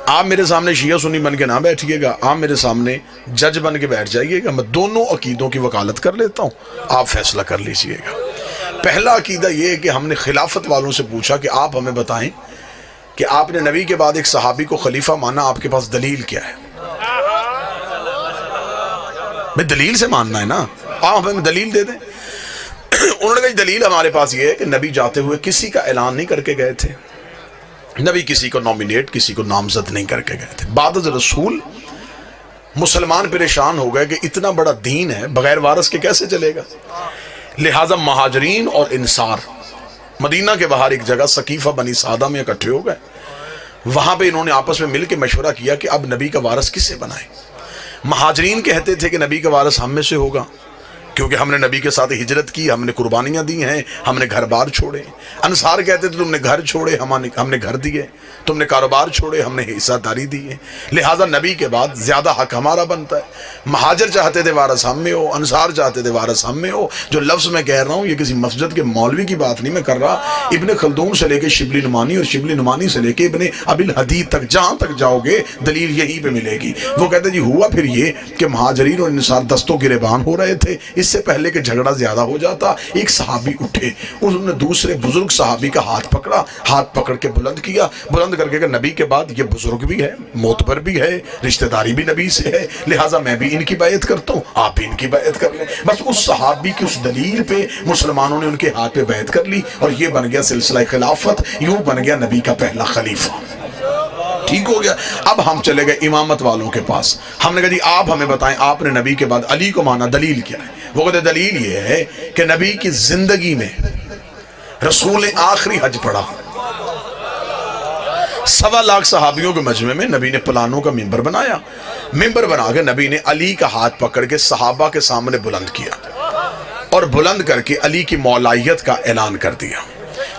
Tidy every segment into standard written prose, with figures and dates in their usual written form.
آپ میرے سامنے شیعہ سنی بن کے نہ بیٹھیے گا، آپ میرے سامنے جج بن کے بیٹھ جائیے گا، میں دونوں عقیدوں کی وکالت کر لیتا ہوں، آپ فیصلہ کر لیجئے گا۔ پہلا عقیدہ یہ ہے کہ ہم نے خلافت والوں سے پوچھا کہ آپ ہمیں بتائیں کہ آپ نے نبی کے بعد ایک صحابی کو خلیفہ مانا، آپ کے پاس دلیل کیا ہے؟ میں دلیل سے ماننا ہے نا، آپ ہمیں دلیل دے دیں۔ انہوں نے کہا دلیل ہمارے پاس یہ ہے کہ نبی جاتے ہوئے کسی کا اعلان نہیں کر کے گئے تھے، نبی کسی کو نومینیٹ، کسی کو نامزد نہیں کر کے گئے تھے۔ بعد از رسول مسلمان پریشان ہو گئے کہ اتنا بڑا دین ہے بغیر وارث کے کیسے چلے گا، لہٰذا مہاجرین اور انصار مدینہ کے باہر ایک جگہ سقیفہ بنی سعدہ میں اکٹھے ہو گئے۔ وہاں پہ انہوں نے آپس میں مل کے مشورہ کیا کہ اب نبی کا وارث کسے بنائیں۔ مہاجرین کہتے تھے کہ نبی کا وارث ہم میں سے ہوگا، کیونکہ ہم نے نبی کے ساتھ ہجرت کی، ہم نے قربانیاں دی ہیں، ہم نے گھر بار چھوڑے۔ انصار کہتے تھے تم نے گھر چھوڑے، ہم نے گھر دیے، تم نے کاروبار چھوڑے، ہم نے حصہ داری دی ہے، لہٰذا نبی کے بعد زیادہ حق ہمارا بنتا ہے۔ مہاجر چاہتے تھے وارث ہم میں ہو، انصار چاہتے تھے وارث ہم میں ہو۔ جو لفظ میں کہہ رہا ہوں یہ کسی مسجد کے مولوی کی بات نہیں میں کر رہا، ابن خلدون سے لے کے شبلی نعمانی اور شبلی نعمانی سے لے کے ابن ابی الحدید تک جہاں تک جاؤ گے دلیل یہیں پہ ملے گی۔ وہ کہتے جی ہوا پھر یہ کہ مہاجرین اور انصار دستوں گریبان ہو رہے تھے، اس سے پہلے کہ جھگڑا زیادہ ہو جاتا ایک صحابی اٹھے، انہوں نے دوسرے بزرگ صحابی کا ہاتھ پکڑا، ہاتھ پکڑ کے بلند کیا، بلند کر کے کہ نبی کے بعد یہ بزرگ بھی ہے، معتبر بھی ہے، رشتہ داری بھی نبی سے ہے، لہٰذا میں بھی ان کی بیعت کرتا ہوں، آپ بھی ان کی بیعت کر لیں۔ بس اس صحابی کی اس دلیل پہ مسلمانوں نے ان کے ہاتھ پہ بیعت کر لی اور یہ بن گیا سلسلہ خلافت، یوں بن گیا نبی کا پہلا خلیفہ۔ ٹھیک ہو گیا۔ اب ہم چلے گئے امامت والوں کے پاس، ہم نے کہا جی آپ ہمیں بتائیں آپ نے نبی کے بعد علی کو مانا، دلیل کیا ہے؟ وہ کہتے دلیل یہ ہے کہ نبی کی زندگی میں رسول نے آخری حج پڑھا، 1.25 لاکھ صحابیوں کے مجمع میں نبی نے پلانوں کا ممبر بنایا، ممبر بنا کے نبی نے علی کا ہاتھ پکڑ کے صحابہ کے سامنے بلند کیا اور بلند کر کے علی کی مولائیت کا اعلان کر دیا،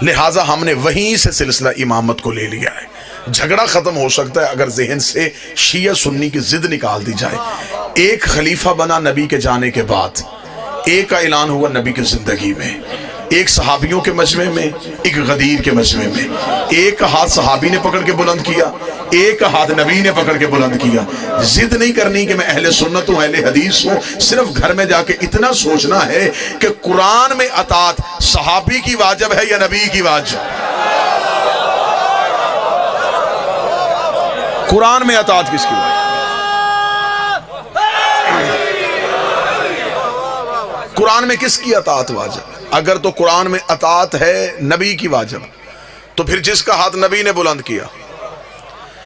لہٰذا ہم نے وہیں سے سلسلہ امامت کو لے لیا ہے۔ جھگڑا ختم ہو سکتا ہے اگر ذہن سے شیعہ سنی کی ضد نکال دی جائے۔ ایک خلیفہ بنا نبی کے جانے کے بعد، ایک کا اعلان ہوا نبی کی زندگی میں، ایک صحابیوں کے مجمع میں، ایک غدیر کے مجمع میں، ایک کا ہاتھ صحابی نے پکڑ کے بلند کیا، ایک کا ہاتھ نبی نے پکڑ کے بلند کیا۔ ضد نہیں کرنی کہ میں اہل سنت ہوں، اہل حدیث ہوں، صرف گھر میں جا کے اتنا سوچنا ہے کہ قرآن میں اطاعت صحابی کی واجب ہے یا نبی کی واجب؟ قرآن میں اطاعت کس کی واجب؟ قرآن میں کس کی اطاعت واجب؟ اگر تو قرآن میں اطاعت ہے نبی کی واجب، تو پھر جس کا ہاتھ نبی نے بلند کیا